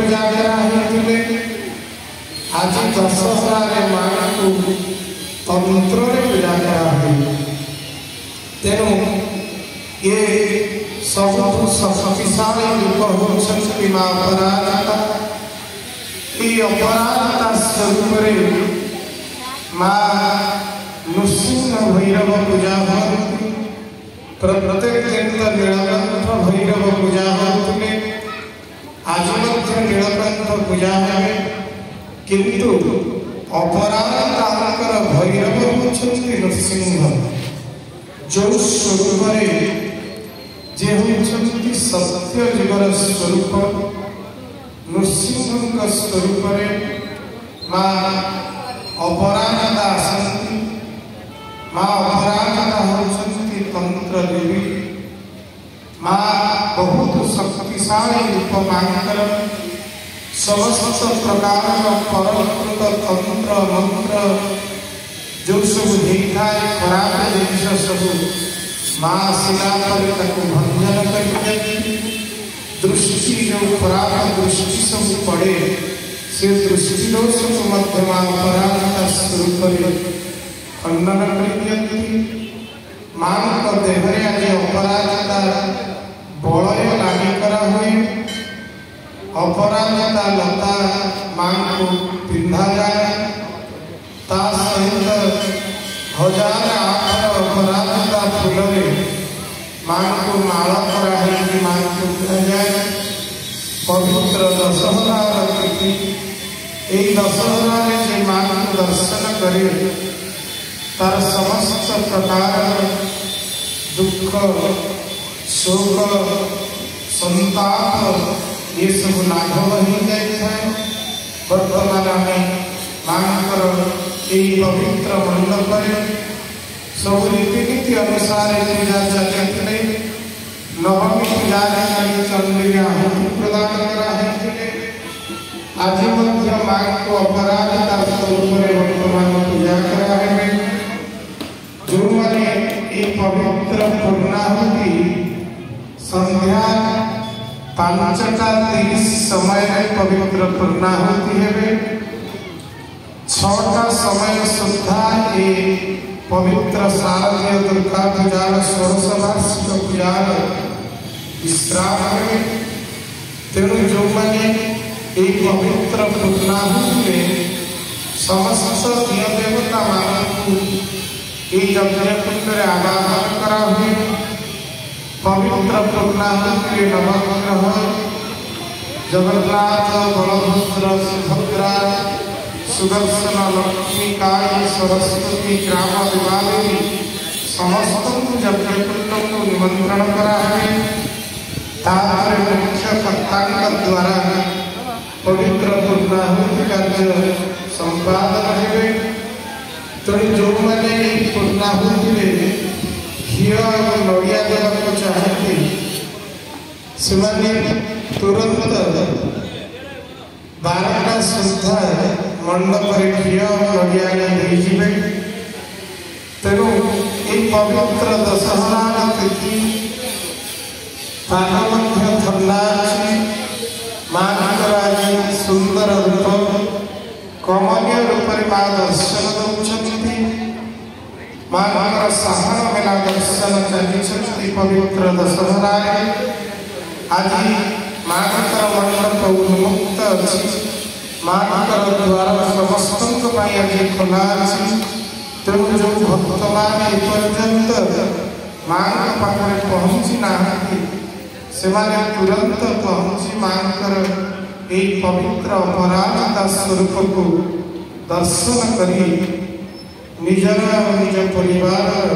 पूजा कराई आज दशहरा माँ को तंत्र पूजा कराई तेणु ये सब शक्तिशाली रूप होती माँ अपराजिता ये अपराजिता स्वरूप माँ नृसिंह भैरव पूजा होती प्रत्येक दिन नीलकंठ भैरव पूजा होते आज नीलकंठ पूजा है किंतु अपराजिता भैरव होती नृसिंह जो स्वरूप जे होती सत्य जीवन स्वरूप नृसिंह स्वरूप माँ अपराजिता आसती माँ अपराजिता होती तंत्र देवी माँ बहुत शक्तिशाली रूप मांकर समस्त प्रकार परंपरिक तंत्र मंत्र जो सब होता है खराब जिन सब माँ शिला पर भंजन कर दृष्टि जो खराब दृष्टि सब पड़े से दृष्टि दोष को मध्य माँ अपराजिता स्वरूप खंडन कर माँ को देहरे आज अपराजिता बलय लागी करा हुए अपराजिता लता माँ को पिंधा जाए ता सहित 1008 अपराजिता फूल माँ को माला कराई माँ को पिंधा जाए पवित्र दशहरा तिथि एक दशहरा से माँ को दर्शन करे तार समस्त प्रकार दुख शोक संताप ये सब लाघव हो जाए वर्तमान में मांकर यही पवित्र मंडप सब रीतिनीति अनुसार पूजा चलते नवमी पूजा चंडी आहुति प्रदान कराई आज माँ को अपराजिता स्वरूप वर्तमान पूजा कराए जो मैंने एक पवित्र पूर्णाहुति संध्या 5:30 समय पवित्र पूर्णाहुति है 6टा समय सुधा ये पवित्र शारदीय दुर्गा पूजा 16 वार्षिक पूजा विश्राम तेणु जो मैंने एक पवित्र पूर्णाहुति में समस्त दिव्य देवता मान यज्ञकुंड आवाहन करा हुए पवित्र पूर्णाहुति नवग्रह जगन्नाथ बलभद्र सुभद्रा सुदर्शन लक्ष्मी काली सरस्वती ग्राम दिवाली समस्त यज्ञकुंड को निमंत्रण करा हुए तार मुख्य कर्ता द्वारा पवित्र पूर्णाहुति कार्य संपादन हुए तेणु जो मैंने पूर्णाहुति में घी और नड़िया देवा चाहते से तुरंत 12टा सुधा मंडप घी और नड़िया देजिबे तेणु ये पवित्र दशहरा तिथि पान ठंडा माँ सुंदर रूप कमनीय रूप माँ दर्शन दौरान माँ साहन मेला दर्शन चली पवित्र दशहरा आज माँ मंडप उन्मुक्त अच्छी माँ द्वार समस्त आज खोला अच्छी तेणु जो भक्त मान एपर्यंत माँ पाखे पहुँची ना से तुरंत पहुँची माँ पवित्र अपराजिता स्वरूप को दर्शन करी निजर निज परिवार